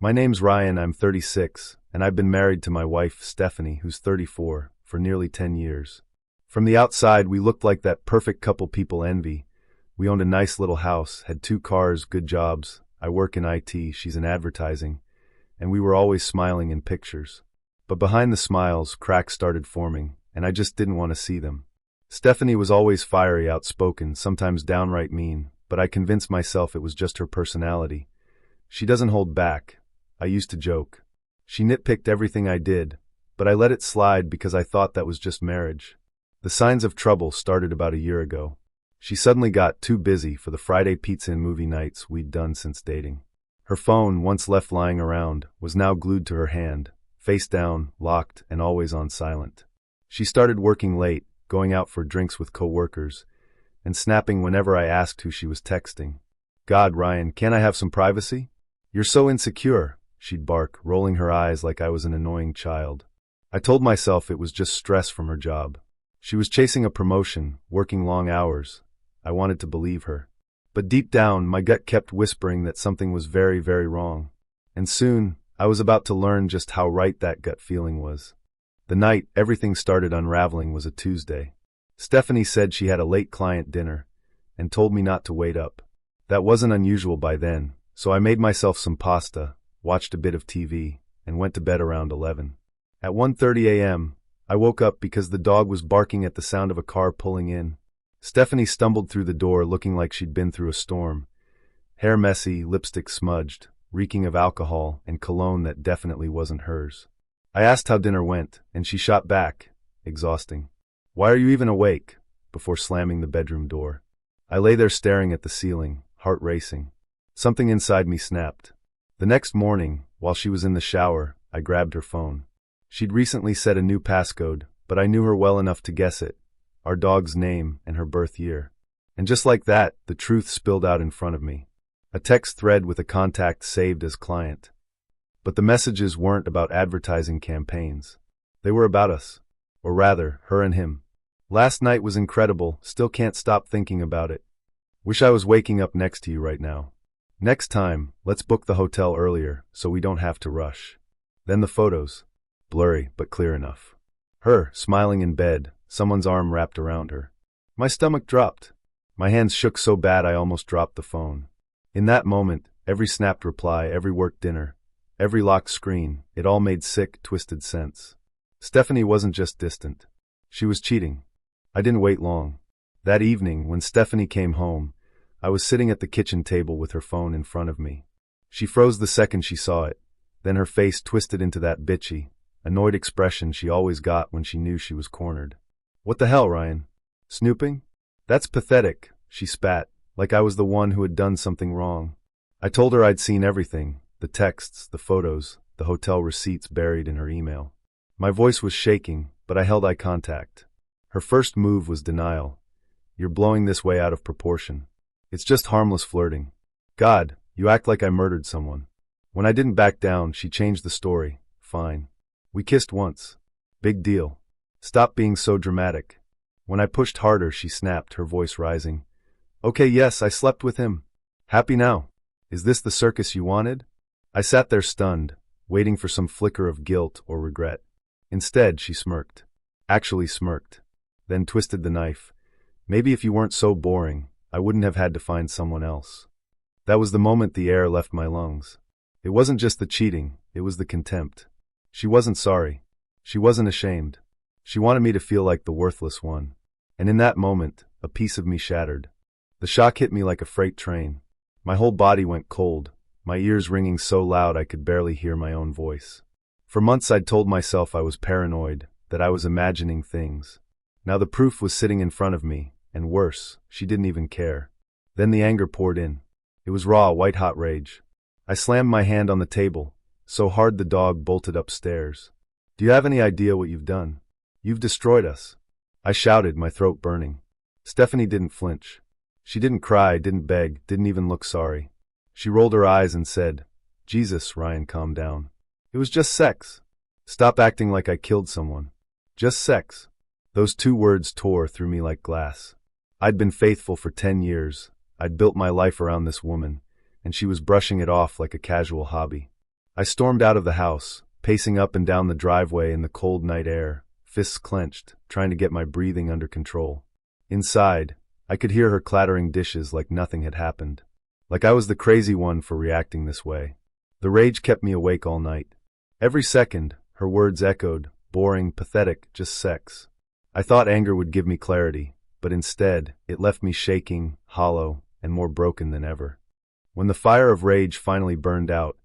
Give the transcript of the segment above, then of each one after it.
My name's Ryan, I'm 36, and I've been married to my wife, Stephanie, who's 34, for nearly 10 years. From the outside, we looked like that perfect couple people envy. We owned a nice little house, had 2 cars, good jobs. I work in IT, she's in advertising, and we were always smiling in pictures. But behind the smiles, cracks started forming, and I just didn't want to see them. Stephanie was always fiery, outspoken, sometimes downright mean, but I convinced myself it was just her personality. She doesn't hold back. I used to joke. She nitpicked everything I did, but I let it slide because I thought that was just marriage. The signs of trouble started about a year ago. She suddenly got too busy for the Friday pizza and movie nights we'd done since dating. Her phone, once left lying around, was now glued to her hand, face down, locked, and always on silent. She started working late, going out for drinks with coworkers, and snapping whenever I asked who she was texting. God, Ryan, can't I have some privacy? You're so insecure, she'd bark, rolling her eyes like I was an annoying child. I told myself it was just stress from her job. She was chasing a promotion, working long hours. I wanted to believe her. But deep down, my gut kept whispering that something was very, very wrong. And soon, I was about to learn just how right that gut feeling was. The night everything started unraveling was a Tuesday. Stephanie said she had a late client dinner, and told me not to wait up. That wasn't unusual by then, so I made myself some pasta, watched a bit of TV, and went to bed around 11. At 1:30 a.m., I woke up because the dog was barking at the sound of a car pulling in. Stephanie stumbled through the door looking like she'd been through a storm. Hair messy, lipstick smudged, reeking of alcohol and cologne that definitely wasn't hers. I asked how dinner went, and she shot back, exhausting. "Why are you even awake?" before slamming the bedroom door. I lay there staring at the ceiling, heart racing. Something inside me snapped. The next morning, while she was in the shower, I grabbed her phone. She'd recently set a new passcode, but I knew her well enough to guess it. Our dog's name and her birth year. And just like that, the truth spilled out in front of me. A text thread with a contact saved as client. But the messages weren't about advertising campaigns. They were about us. Or rather, her and him. "Last night was incredible, still can't stop thinking about it. Wish I was waking up next to you right now. Next time, let's book the hotel earlier, so we don't have to rush." Then the photos. Blurry, but clear enough. Her, smiling in bed, someone's arm wrapped around her. My stomach dropped. My hands shook so bad I almost dropped the phone. In that moment, every snapped reply, every work dinner, every locked screen, it all made sick, twisted sense. Stephanie wasn't just distant. She was cheating. I didn't wait long. That evening, when Stephanie came home, I was sitting at the kitchen table with her phone in front of me. She froze the second she saw it, then her face twisted into that bitchy, annoyed expression she always got when she knew she was cornered. "What the hell, Ryan? Snooping? That's pathetic," she spat, like I was the one who had done something wrong. I told her I'd seen everything, the texts, the photos, the hotel receipts buried in her email. My voice was shaking, but I held eye contact. Her first move was denial. "You're blowing this way out of proportion. It's just harmless flirting. God, you act like I murdered someone." When I didn't back down, she changed the story. "Fine. We kissed once. Big deal. Stop being so dramatic." When I pushed harder, she snapped, her voice rising. "Okay, yes, I slept with him. Happy now? Is this the circus you wanted?" I sat there stunned, waiting for some flicker of guilt or regret. Instead, she smirked. Actually smirked. Then twisted the knife. "Maybe if you weren't so boring, I wouldn't have had to find someone else." That was the moment the air left my lungs. It wasn't just the cheating, it was the contempt. She wasn't sorry. She wasn't ashamed. She wanted me to feel like the worthless one. And in that moment, a piece of me shattered. The shock hit me like a freight train. My whole body went cold, my ears ringing so loud I could barely hear my own voice. For months I'd told myself I was paranoid, that I was imagining things. Now the proof was sitting in front of me, and worse, she didn't even care. Then the anger poured in. It was raw, white-hot rage. I slammed my hand on the table, so hard the dog bolted upstairs. "Do you have any idea what you've done? You've destroyed us." I shouted, my throat burning. Stephanie didn't flinch. She didn't cry, didn't beg, didn't even look sorry. She rolled her eyes and said, "Jesus, Ryan, calm down. It was just sex. Stop acting like I killed someone. Just sex." Those 2 words tore through me like glass. I'd been faithful for 10 years. I'd built my life around this woman, and she was brushing it off like a casual hobby. I stormed out of the house, pacing up and down the driveway in the cold night air, fists clenched, trying to get my breathing under control. Inside, I could hear her clattering dishes like nothing had happened. Like I was the crazy one for reacting this way. The rage kept me awake all night. Every second, her words echoed, boring, pathetic, just sex. I thought anger would give me clarity, but instead, it left me shaking, hollow, and more broken than ever. When the fire of rage finally burned out,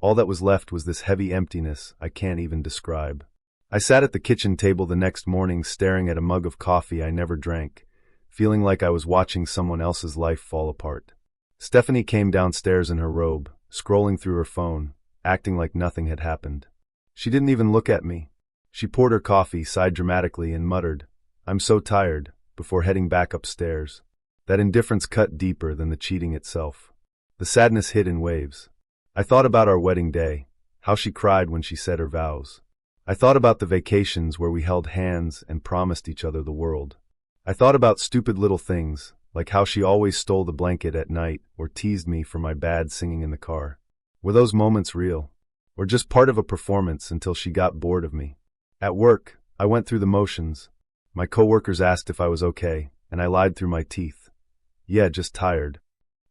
all that was left was this heavy emptiness I can't even describe. I sat at the kitchen table the next morning staring at a mug of coffee I never drank, feeling like I was watching someone else's life fall apart. Stephanie came downstairs in her robe, scrolling through her phone, acting like nothing had happened. She didn't even look at me. She poured her coffee, sighed dramatically, and muttered, "I'm so tired," before heading back upstairs. That indifference cut deeper than the cheating itself. The sadness hit in waves. I thought about our wedding day, how she cried when she said her vows. I thought about the vacations where we held hands and promised each other the world. I thought about stupid little things, like how she always stole the blanket at night or teased me for my bad singing in the car. Were those moments real? Or just part of a performance until she got bored of me? At work, I went through the motions. My coworkers asked if I was okay, and I lied through my teeth. Yeah, just tired.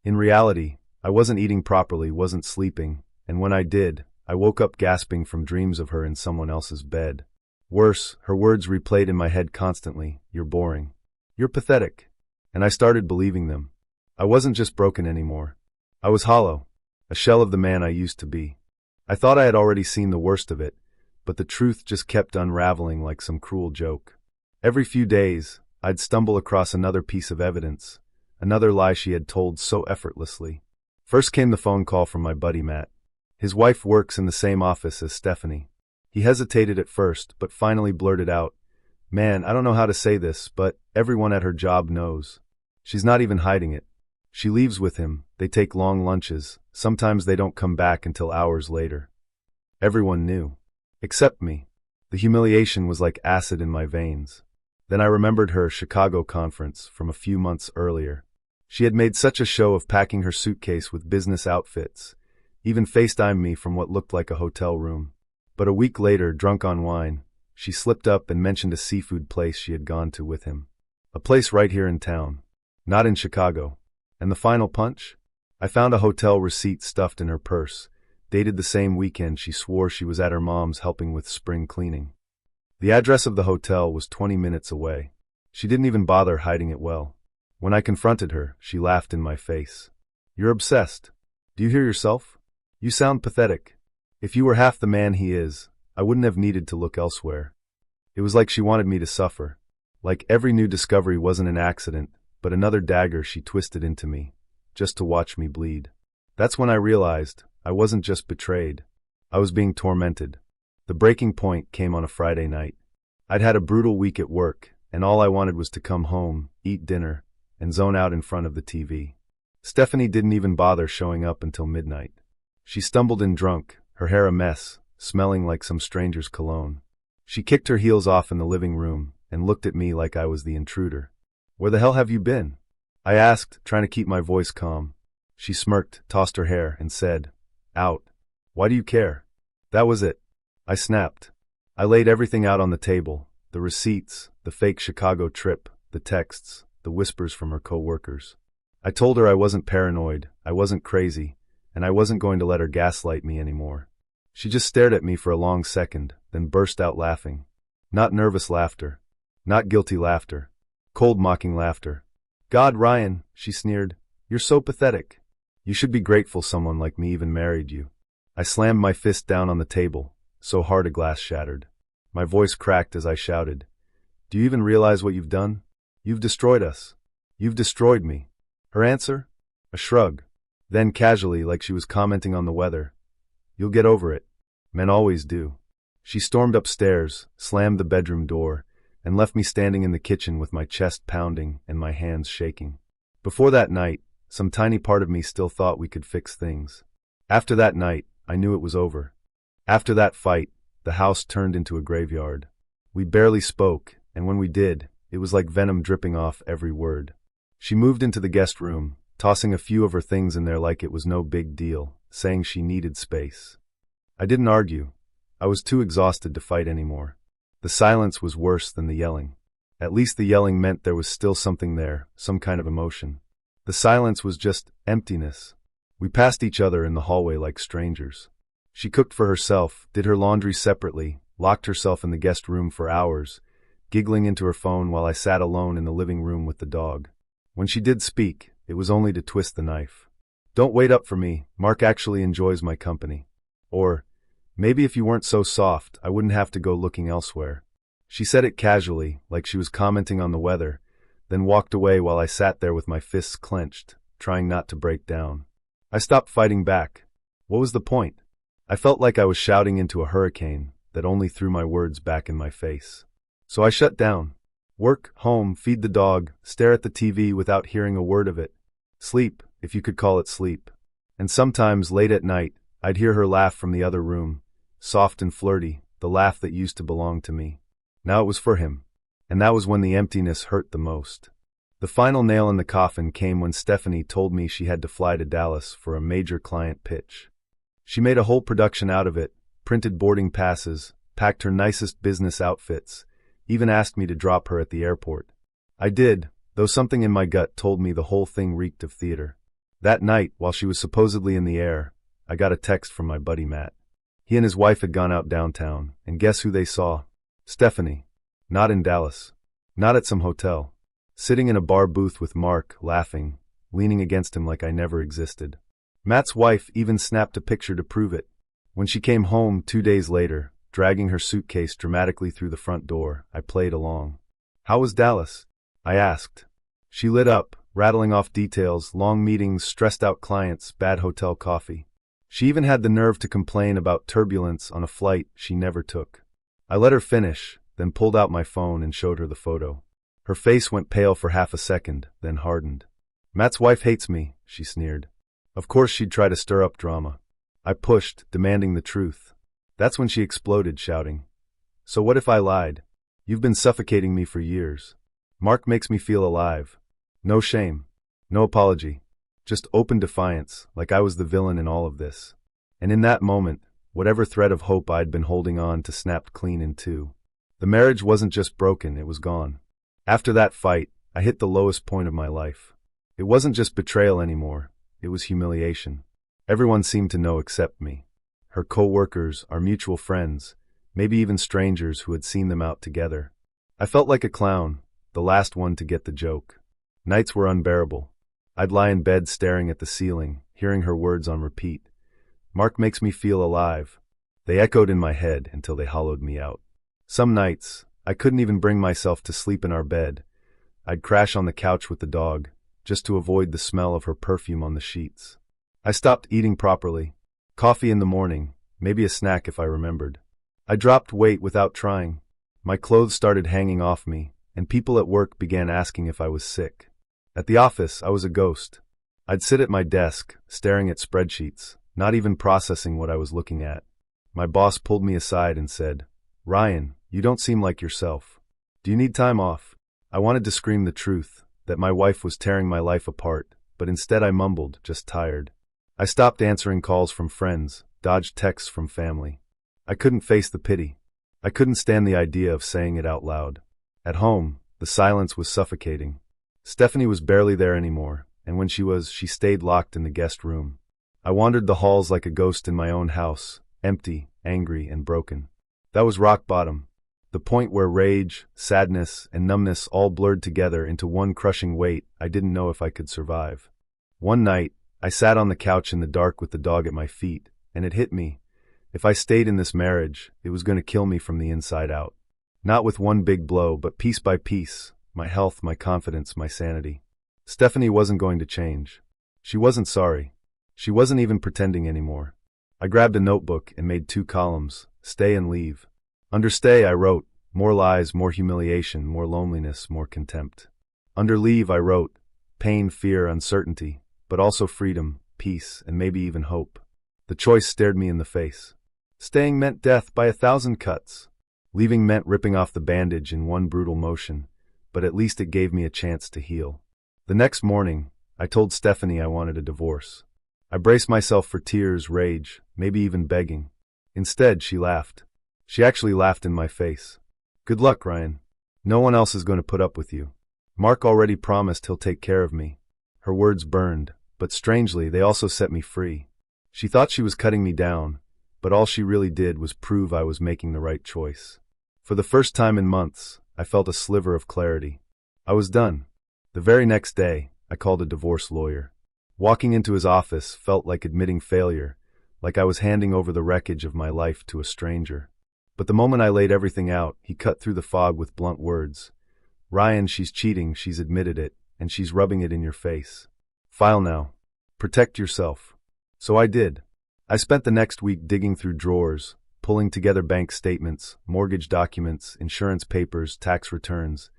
In reality, I wasn't eating properly, wasn't sleeping, and when I did, I woke up gasping from dreams of her in someone else's bed. Worse, her words replayed in my head constantly, "You're boring. You're pathetic." And I started believing them. I wasn't just broken anymore. I was hollow, a shell of the man I used to be. I thought I had already seen the worst of it, but the truth just kept unraveling like some cruel joke. Every few days, I'd stumble across another piece of evidence, another lie she had told so effortlessly. First came the phone call from my buddy Matt. His wife works in the same office as Stephanie. He hesitated at first, but finally blurted out, "Man, I don't know how to say this, but everyone at her job knows. She's not even hiding it. She leaves with him, they take long lunches, sometimes they don't come back until hours later." Everyone knew. Except me. The humiliation was like acid in my veins. Then I remembered her Chicago conference from a few months earlier. She had made such a show of packing her suitcase with business outfits, even FaceTimed me from what looked like a hotel room. But a week later, drunk on wine, she slipped up and mentioned a seafood place she had gone to with him. A place right here in town. Not in Chicago. And the final punch? I found a hotel receipt stuffed in her purse, dated the same weekend she swore she was at her mom's helping with spring cleaning. The address of the hotel was 20 minutes away. She didn't even bother hiding it well. When I confronted her, she laughed in my face. "You're obsessed. Do you hear yourself? You sound pathetic. If you were half the man he is, I wouldn't have needed to look elsewhere." It was like she wanted me to suffer. Like every new discovery wasn't an accident, but another dagger she twisted into me, just to watch me bleed. That's when I realized I wasn't just betrayed. I was being tormented. The breaking point came on a Friday night. I'd had a brutal week at work, and all I wanted was to come home, eat dinner, and zone out in front of the TV. Stephanie didn't even bother showing up until midnight. She stumbled in drunk, her hair a mess, smelling like some stranger's cologne. She kicked her heels off in the living room and looked at me like I was the intruder. "Where the hell have you been?" I asked, trying to keep my voice calm. She smirked, tossed her hair, and said, "Out. Why do you care?" That was it. I snapped. I laid everything out on the table, the receipts, the fake Chicago trip, the texts, the whispers from her co-workers. I told her I wasn't paranoid, I wasn't crazy, and I wasn't going to let her gaslight me anymore. She just stared at me for a long second, then burst out laughing. Not nervous laughter. Not guilty laughter. Cold mocking laughter. "God, Ryan," she sneered, "you're so pathetic. You should be grateful someone like me even married you." I slammed my fist down on the table, so hard a glass shattered. My voice cracked as I shouted, "Do you even realize what you've done? You've destroyed us. You've destroyed me." Her answer? A shrug. Then casually, like she was commenting on the weather, "You'll get over it. Men always do." She stormed upstairs, slammed the bedroom door, and left me standing in the kitchen with my chest pounding and my hands shaking. Before that night, some tiny part of me still thought we could fix things. After that night, I knew it was over. After that fight, the house turned into a graveyard. We barely spoke, and when we did, it was like venom dripping off every word. She moved into the guest room, tossing a few of her things in there like it was no big deal, saying she needed space. I didn't argue. I was too exhausted to fight anymore. The silence was worse than the yelling. At least the yelling meant there was still something there, some kind of emotion. The silence was just emptiness. We passed each other in the hallway like strangers. She cooked for herself, did her laundry separately, locked herself in the guest room for hours, giggling into her phone while I sat alone in the living room with the dog. When she did speak, it was only to twist the knife. "Don't wait up for me, Mark actually enjoys my company." Or, "Maybe if you weren't so soft, I wouldn't have to go looking elsewhere." She said it casually, like she was commenting on the weather, then walked away while I sat there with my fists clenched, trying not to break down. I stopped fighting back. What was the point? I felt like I was shouting into a hurricane that only threw my words back in my face. So I shut down. Work, home, feed the dog, stare at the TV without hearing a word of it. Sleep, if you could call it sleep. And sometimes, late at night, I'd hear her laugh from the other room, soft and flirty, the laugh that used to belong to me. Now it was for him. And that was when the emptiness hurt the most. The final nail in the coffin came when Stephanie told me she had to fly to Dallas for a major client pitch. She made a whole production out of it, printed boarding passes, packed her nicest business outfits, even asked me to drop her at the airport. I did, though something in my gut told me the whole thing reeked of theater. That night, while she was supposedly in the air, I got a text from my buddy Matt. He and his wife had gone out downtown, and guess who they saw? Stephanie. Not in Dallas. Not at some hotel. Sitting in a bar booth with Mark, laughing, leaning against him like I never existed. Matt's wife even snapped a picture to prove it. When she came home 2 days later, dragging her suitcase dramatically through the front door, I played along. "How was Dallas?" I asked. She lit up, rattling off details, long meetings, stressed-out clients, bad hotel coffee. She even had the nerve to complain about turbulence on a flight she never took. I let her finish, then pulled out my phone and showed her the photo. Her face went pale for half a second, then hardened. "Matt's wife hates me," she sneered. Of course she'd try to stir up drama. I pushed, demanding the truth. That's when she exploded, shouting, "So what if I lied? You've been suffocating me for years. Mark makes me feel alive. No shame. No apology. Just open defiance, like I was the villain in all of this." And in that moment, whatever thread of hope I'd been holding on to snapped clean in two. The marriage wasn't just broken, it was gone. After that fight, I hit the lowest point of my life. It wasn't just betrayal anymore, it was humiliation. Everyone seemed to know except me. Her co-workers, our mutual friends, maybe even strangers who had seen them out together. I felt like a clown, the last one to get the joke. Nights were unbearable. I'd lie in bed staring at the ceiling, hearing her words on repeat. "Mark makes me feel alive." They echoed in my head until they hollowed me out. Some nights, I couldn't even bring myself to sleep in our bed. I'd crash on the couch with the dog, just to avoid the smell of her perfume on the sheets. I stopped eating properly. Coffee in the morning, maybe a snack if I remembered. I dropped weight without trying. My clothes started hanging off me, and people at work began asking if I was sick. At the office, I was a ghost. I'd sit at my desk, staring at spreadsheets, not even processing what I was looking at. My boss pulled me aside and said, "Ryan, you don't seem like yourself. Do you need time off?" I wanted to scream the truth, that my wife was tearing my life apart, but instead I mumbled, just tired. I stopped answering calls from friends, dodged texts from family. I couldn't face the pity. I couldn't stand the idea of saying it out loud. At home, the silence was suffocating. Stephanie was barely there anymore, and when she was, she stayed locked in the guest room. I wandered the halls like a ghost in my own house, empty, angry, and broken. That was rock bottom. The point where rage, sadness, and numbness all blurred together into one crushing weight I didn't know if I could survive. One night, I sat on the couch in the dark with the dog at my feet, and it hit me. If I stayed in this marriage, it was going to kill me from the inside out. Not with one big blow, but piece by piece, my health, my confidence, my sanity. Stephanie wasn't going to change. She wasn't sorry. She wasn't even pretending anymore. I grabbed a notebook and made 2 columns, stay and leave. Under stay, I wrote, more lies, more humiliation, more loneliness, more contempt. Under leave, I wrote, pain, fear, uncertainty, but also freedom, peace, and maybe even hope. The choice stared me in the face. Staying meant death by 1,000 cuts. Leaving meant ripping off the bandage in one brutal motion, but at least it gave me a chance to heal. The next morning, I told Stephanie I wanted a divorce. I braced myself for tears, rage, maybe even begging. Instead, she laughed. She actually laughed in my face. Good luck, Ryan. No one else is going to put up with you. Mark already promised he'll take care of me. Her words burned, but strangely, they also set me free. She thought she was cutting me down, but all she really did was prove I was making the right choice. For the first time in months, I felt a sliver of clarity. I was done. The very next day, I called a divorce lawyer. Walking into his office felt like admitting failure, like I was handing over the wreckage of my life to a stranger. But the moment I laid everything out, he cut through the fog with blunt words. Ryan, she's cheating, she's admitted it, and she's rubbing it in your face. File now. Protect yourself. So I did. I spent the next week digging through drawers, pulling together bank statements, mortgage documents, insurance papers, tax returns,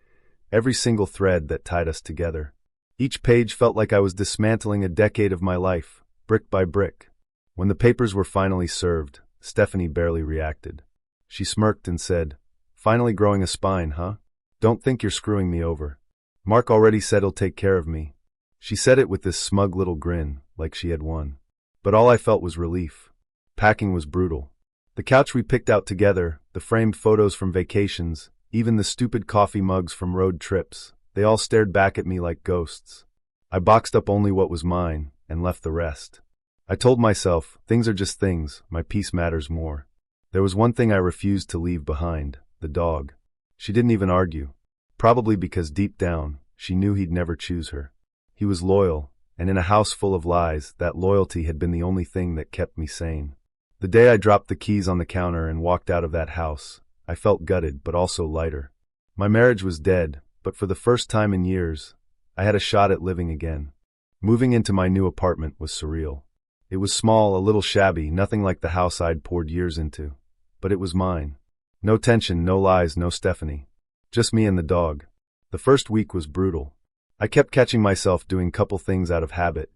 every single thread that tied us together. Each page felt like I was dismantling a decade of my life, brick by brick. When the papers were finally served, Stephanie barely reacted. She smirked and said, "Finally growing a spine, huh? Don't think you're screwing me over. Mark already said he'll take care of me." She said it with this smug little grin, like she had won. But all I felt was relief. Packing was brutal. The couch we picked out together, the framed photos from vacations, even the stupid coffee mugs from road trips, they all stared back at me like ghosts. I boxed up only what was mine and left the rest. I told myself, things are just things, my peace matters more. There was one thing I refused to leave behind, the dog. She didn't even argue. Probably because deep down, she knew he'd never choose her. He was loyal, and in a house full of lies, that loyalty had been the only thing that kept me sane. The day I dropped the keys on the counter and walked out of that house, I felt gutted but also lighter. My marriage was dead, but for the first time in years, I had a shot at living again. Moving into my new apartment was surreal. It was small, a little shabby, nothing like the house I'd poured years into. But it was mine. No tension, no lies, no Stephanie. Just me and the dog. The first week was brutal. I kept catching myself doing couple things out of habit.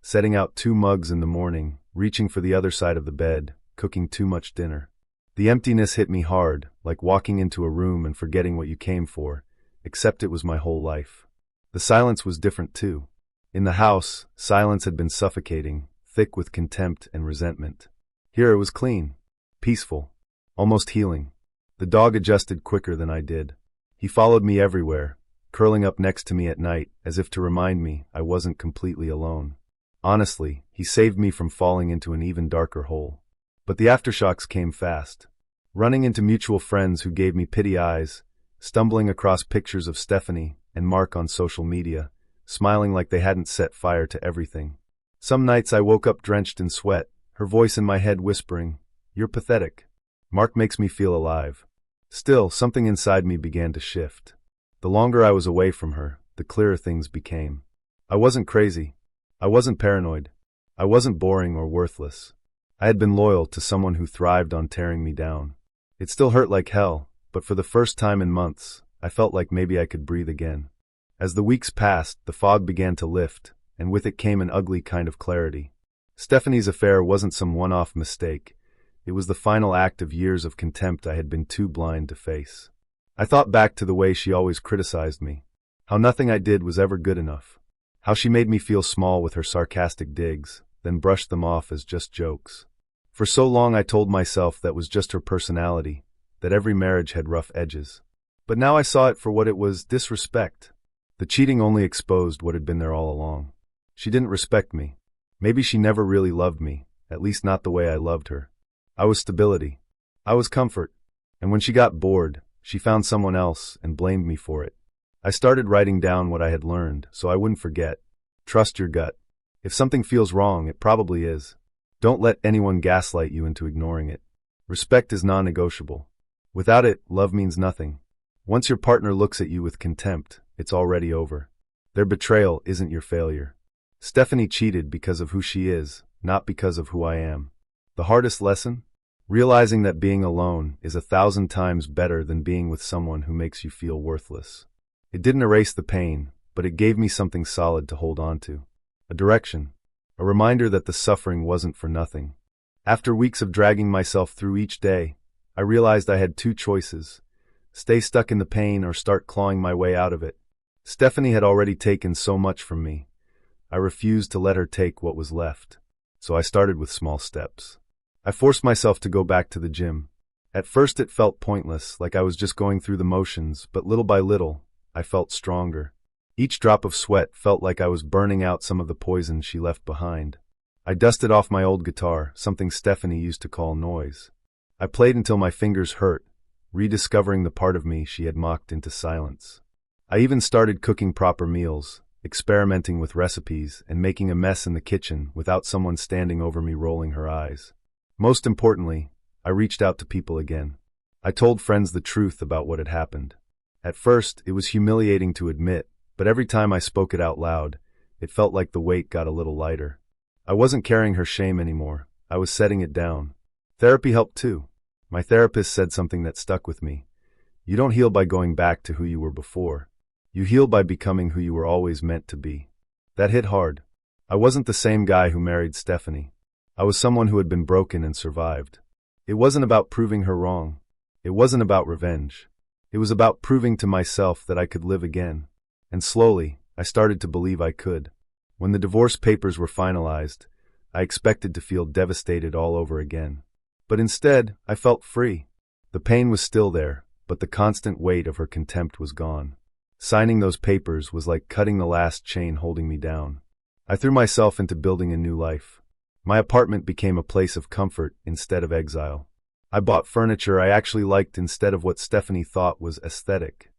Setting out 2 mugs in the morning, reaching for the other side of the bed, cooking too much dinner. The emptiness hit me hard, like walking into a room and forgetting what you came for, except it was my whole life. The silence was different too. In the house, silence had been suffocating, thick with contempt and resentment. Here it was clean, peaceful, almost healing. The dog adjusted quicker than I did. He followed me everywhere, curling up next to me at night as if to remind me I wasn't completely alone. Honestly, he saved me from falling into an even darker hole. But the aftershocks came fast. Running into mutual friends who gave me pity eyes, stumbling across pictures of Stephanie and Mark on social media, smiling like they hadn't set fire to everything. Some nights I woke up drenched in sweat, her voice in my head whispering, "You're pathetic." Mark makes me feel alive. Still, something inside me began to shift. The longer I was away from her, the clearer things became. I wasn't crazy. I wasn't paranoid. I wasn't boring or worthless. I had been loyal to someone who thrived on tearing me down. It still hurt like hell, but for the first time in months, I felt like maybe I could breathe again. As the weeks passed, the fog began to lift, and with it came an ugly kind of clarity. Stephanie's affair wasn't some one-off mistake. It was the final act of years of contempt I had been too blind to face. I thought back to the way she always criticized me. How nothing I did was ever good enough. How she made me feel small with her sarcastic digs, then brushed them off as just jokes. For so long I told myself that was just her personality, that every marriage had rough edges. But now I saw it for what it was, disrespect. The cheating only exposed what had been there all along. She didn't respect me. Maybe she never really loved me, at least not the way I loved her. I was stability. I was comfort. And when she got bored, she found someone else and blamed me for it. I started writing down what I had learned so I wouldn't forget. Trust your gut. If something feels wrong, it probably is. Don't let anyone gaslight you into ignoring it. Respect is non-negotiable. Without it, love means nothing. Once your partner looks at you with contempt, it's already over. Their betrayal isn't your failure. Stephanie cheated because of who she is, not because of who I am. The hardest lesson? Realizing that being alone is 1,000 times better than being with someone who makes you feel worthless. It didn't erase the pain, but it gave me something solid to hold on to. A direction. A reminder that the suffering wasn't for nothing. After weeks of dragging myself through each day, I realized I had 2 choices. Stay stuck in the pain or start clawing my way out of it. Stephanie had already taken so much from me. I refused to let her take what was left. So I started with small steps. I forced myself to go back to the gym. At first it felt pointless, like I was just going through the motions, but little by little, I felt stronger. Each drop of sweat felt like I was burning out some of the poison she left behind. I dusted off my old guitar, something Stephanie used to call noise. I played until my fingers hurt, rediscovering the part of me she had mocked into silence. I even started cooking proper meals, experimenting with recipes, and making a mess in the kitchen without someone standing over me rolling her eyes. Most importantly, I reached out to people again. I told friends the truth about what had happened. At first, it was humiliating to admit, but every time I spoke it out loud, it felt like the weight got a little lighter. I wasn't carrying her shame anymore. I was setting it down. Therapy helped too. My therapist said something that stuck with me. You don't heal by going back to who you were before. You heal by becoming who you were always meant to be. That hit hard. I wasn't the same guy who married Stephanie. I was someone who had been broken and survived. It wasn't about proving her wrong. It wasn't about revenge. It was about proving to myself that I could live again. And slowly, I started to believe I could. When the divorce papers were finalized, I expected to feel devastated all over again. But instead, I felt free. The pain was still there, but the constant weight of her contempt was gone. Signing those papers was like cutting the last chain holding me down. I threw myself into building a new life. My apartment became a place of comfort instead of exile. I bought furniture I actually liked instead of what Stephanie thought was aesthetic.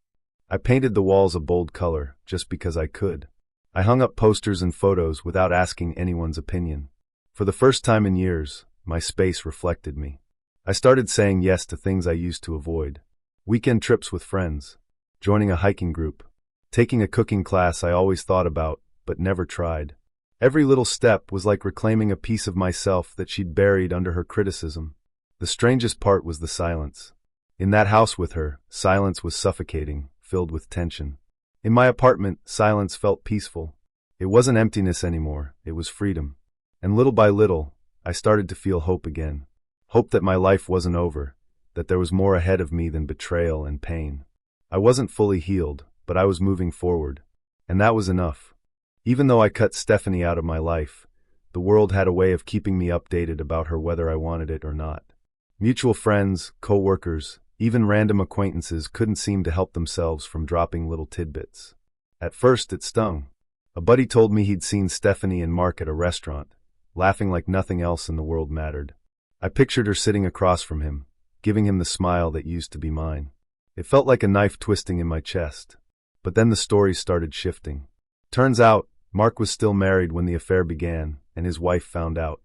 I painted the walls a bold color, just because I could. I hung up posters and photos without asking anyone's opinion. For the first time in years, my space reflected me. I started saying yes to things I used to avoid. Weekend trips with friends, joining a hiking group, taking a cooking class I always thought about, but never tried. Every little step was like reclaiming a piece of myself that she'd buried under her criticism. The strangest part was the silence. In that house with her, silence was suffocating, filled with tension. In my apartment, silence felt peaceful. It wasn't emptiness anymore, it was freedom. And little by little, I started to feel hope again. Hope that my life wasn't over, that there was more ahead of me than betrayal and pain. I wasn't fully healed, but I was moving forward. And that was enough. Even though I cut Stephanie out of my life, the world had a way of keeping me updated about her whether I wanted it or not. Mutual friends, co-workers, even random acquaintances couldn't seem to help themselves from dropping little tidbits. At first it stung. A buddy told me he'd seen Stephanie and Mark at a restaurant, laughing like nothing else in the world mattered. I pictured her sitting across from him, giving him the smile that used to be mine. It felt like a knife twisting in my chest. But then the stories started shifting. Turns out, Mark was still married when the affair began, and his wife found out.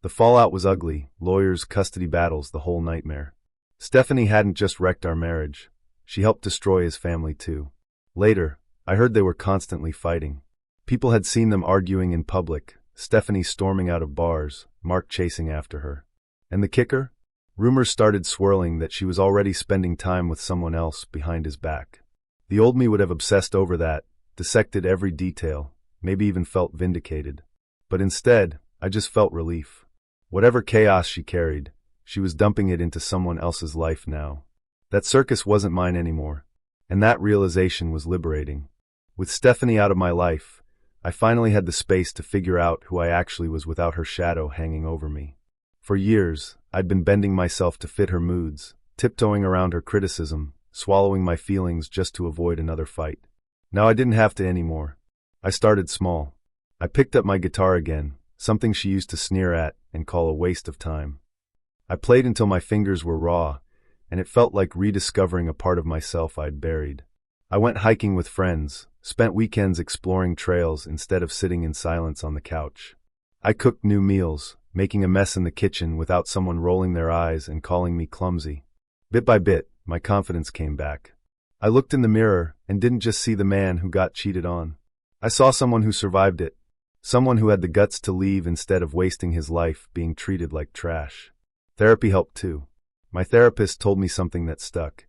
The fallout was ugly, lawyers, custody battles, the whole nightmare. Stephanie hadn't just wrecked our marriage. She helped destroy his family too. Later, I heard they were constantly fighting. People had seen them arguing in public, Stephanie storming out of bars, Mark chasing after her. And the kicker? Rumors started swirling that she was already spending time with someone else behind his back. The old me would have obsessed over that, dissected every detail, maybe even felt vindicated. But instead, I just felt relief. Whatever chaos she carried, she was dumping it into someone else's life now. That circus wasn't mine anymore, and that realization was liberating. With Stephanie out of my life, I finally had the space to figure out who I actually was without her shadow hanging over me. For years, I'd been bending myself to fit her moods, tiptoeing around her criticism, swallowing my feelings just to avoid another fight. Now I didn't have to anymore. I started small. I picked up my guitar again, something she used to sneer at and call a waste of time. I played until my fingers were raw, and it felt like rediscovering a part of myself I'd buried. I went hiking with friends, spent weekends exploring trails instead of sitting in silence on the couch. I cooked new meals, making a mess in the kitchen without someone rolling their eyes and calling me clumsy. Bit by bit, my confidence came back. I looked in the mirror and didn't just see the man who got cheated on. I saw someone who survived it, someone who had the guts to leave instead of wasting his life being treated like trash. Therapy helped too. My therapist told me something that stuck.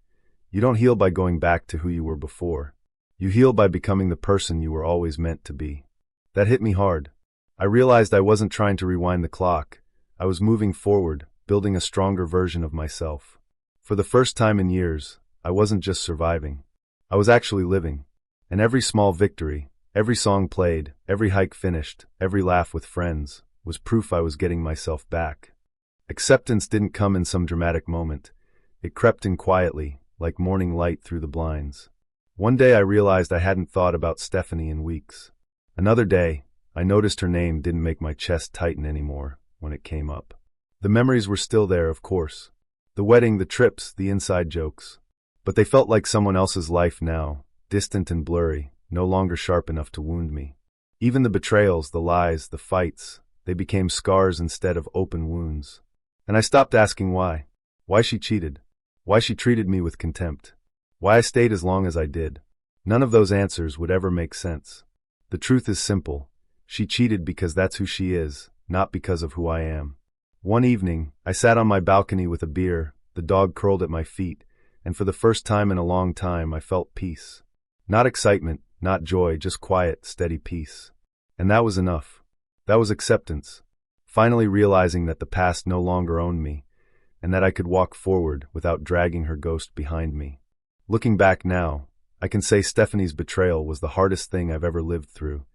You don't heal by going back to who you were before. You heal by becoming the person you were always meant to be. That hit me hard. I realized I wasn't trying to rewind the clock. I was moving forward, building a stronger version of myself. For the first time in years, I wasn't just surviving. I was actually living. And every small victory, every song played, every hike finished, every laugh with friends, was proof I was getting myself back. Acceptance didn't come in some dramatic moment. It crept in quietly, like morning light through the blinds. One day I realized I hadn't thought about Stephanie in weeks. Another day, I noticed her name didn't make my chest tighten anymore when it came up. The memories were still there, of course. The wedding, the trips, the inside jokes. But they felt like someone else's life now, distant and blurry, no longer sharp enough to wound me. Even the betrayals, the lies, the fights, they became scars instead of open wounds. And I stopped asking why. Why she cheated. Why she treated me with contempt. Why I stayed as long as I did. None of those answers would ever make sense. The truth is simple. She cheated because that's who she is, not because of who I am. One evening, I sat on my balcony with a beer, the dog curled at my feet, and for the first time in a long time I felt peace. Not excitement, not joy, just quiet, steady peace. And that was enough. That was acceptance. Finally realizing that the past no longer owned me, and that I could walk forward without dragging her ghost behind me. Looking back now, I can say Stephanie's betrayal was the hardest thing I've ever lived through,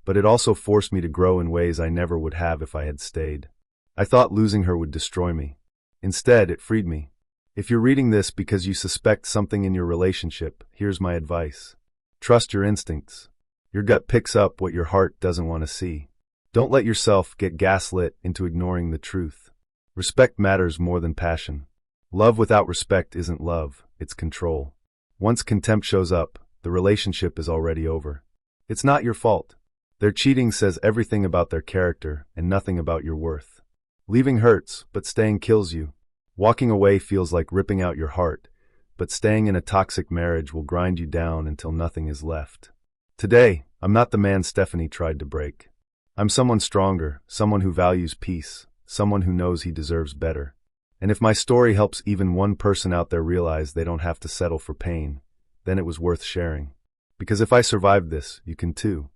but it also forced me to grow in ways I never would have if I had stayed. I thought losing her would destroy me. Instead, it freed me. If you're reading this because you suspect something in your relationship, here's my advice. Trust your instincts. Your gut picks up what your heart doesn't want to see. Don't let yourself get gaslit into ignoring the truth. Respect matters more than passion. Love without respect isn't love, it's control. Once contempt shows up, the relationship is already over. It's not your fault. Their cheating says everything about their character and nothing about your worth. Leaving hurts, but staying kills you. Walking away feels like ripping out your heart, but staying in a toxic marriage will grind you down until nothing is left. Today, I'm not the man Stephanie tried to break. I'm someone stronger, someone who values peace, someone who knows he deserves better. And if my story helps even one person out there realize they don't have to settle for pain, then it was worth sharing. Because if I survived this, you can too.